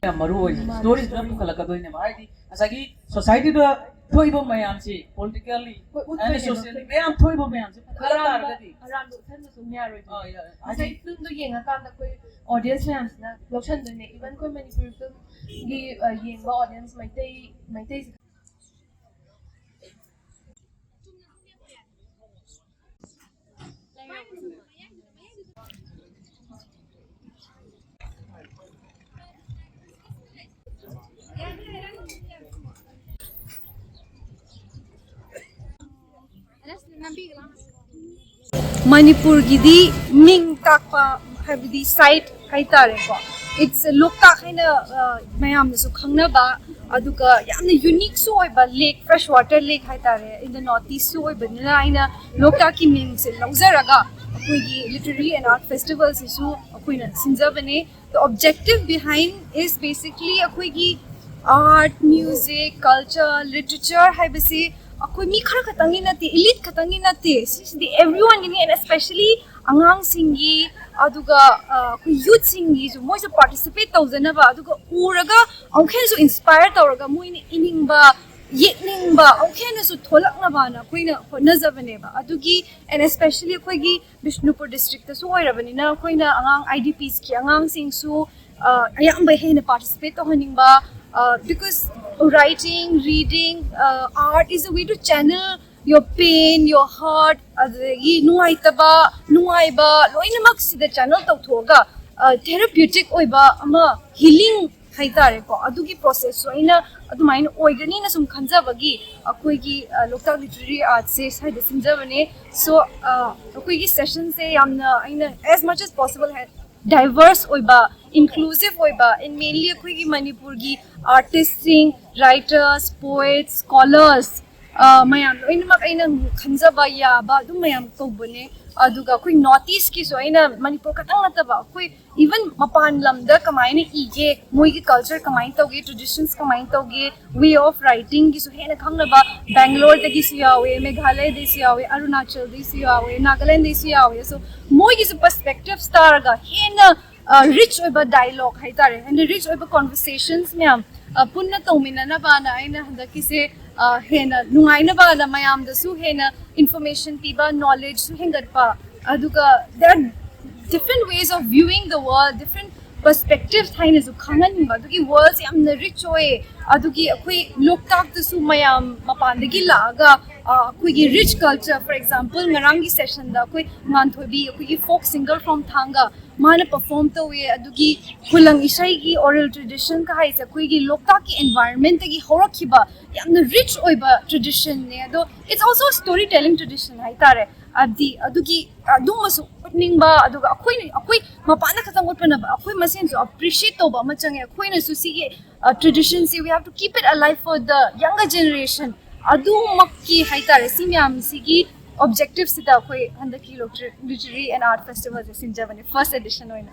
Maru stories na pukalakadoy na mahal di asagi society do thoy bo mayam si politically and socially mayam thoy bo mayam si around the sumyaro asai film do yenga kan da koi audience mayam na lokshan do ne even koi Manipuri film gi yenga audience maitai Manipur gidi ming takpa habdi site kaitare ko it's lokta kaina mayam su khangna ba aduga yamna unique so ba lake freshwater lake haitare in the northeast so ba nila aina lokta ki ming se lauzaraga akoi literary and art festivals isu akoi na sinjabane the objective behind is basically akoi gi art music culture literature haibasi akoi mi khara khatangi nate elite khatangi nate the everyone in and especially angang singi aduga akoi youth singi so moi so participate tawjana ba aduga uraga aukhen so inspire tawraga moi ni iningba yekningba aukhen so tholakna ba na koina honajabane ba adugi and especially akoi gi Bishnupur district ta so oirabani na koina angang IDPs ki angang sing su ayamba hena participate to haningba because writing, reading, art is a way to channel your pain, your heart, nuaiba, loinamak sida channel tawthoga therapeutic oiba ama healing haitare ko adugi process so ina adumain oigani na sum khanjabagi akoi gi local literary arts se side sinjabane so akoi gi session se yamna aina as much as possible diverse oiba inclusive oiba and mainly akoi gi Manipur gi artists writers poets scholars mayam loinamak aina khanjaba ya ba dum mayam tobone aduga koi northeast ki so aina Manipur katang nataba koi even mapan lamda kamaina ige moi gi culture kamain toge traditions kamain toge way of writing gi so hena khangna ba Bangalore de gi siyawe Meghalaya de siyawe Arunachal de siyawe Nagaland de siyawe so moi gi perspective star ga hena rich oiba dialogue haitare and rich oiba conversations myam punna tawmina na ba na aina handaki se hena nungai na ba na mayam da su hena information piba knowledge su hengat pa aduga there are different ways of viewing the world different perspectives haina su khangan ba adugi world yam na rich oe adugi akoi loktak da su mayam mapan da gi la ga akoi gi rich culture for example ngarangi session da akoi nganthobi akoi gi folk singer from Thanga mana perform to we adugi hulang isai gi oral tradition ka haisa koi gi lokta ki environment gi horakhiba yamna rich oiba tradition ne ado it's also a storytelling tradition haitare abdi adugi adumasu utning ba aduga akoi mapana khatang utpana ba akoi masen so appreciate to ba machang akoi na su si tradition si we have to keep it alive for the younger generation adu makki haitare simyam sigi objectives sida koi handaki literary and art festival sinjabane first edition hoina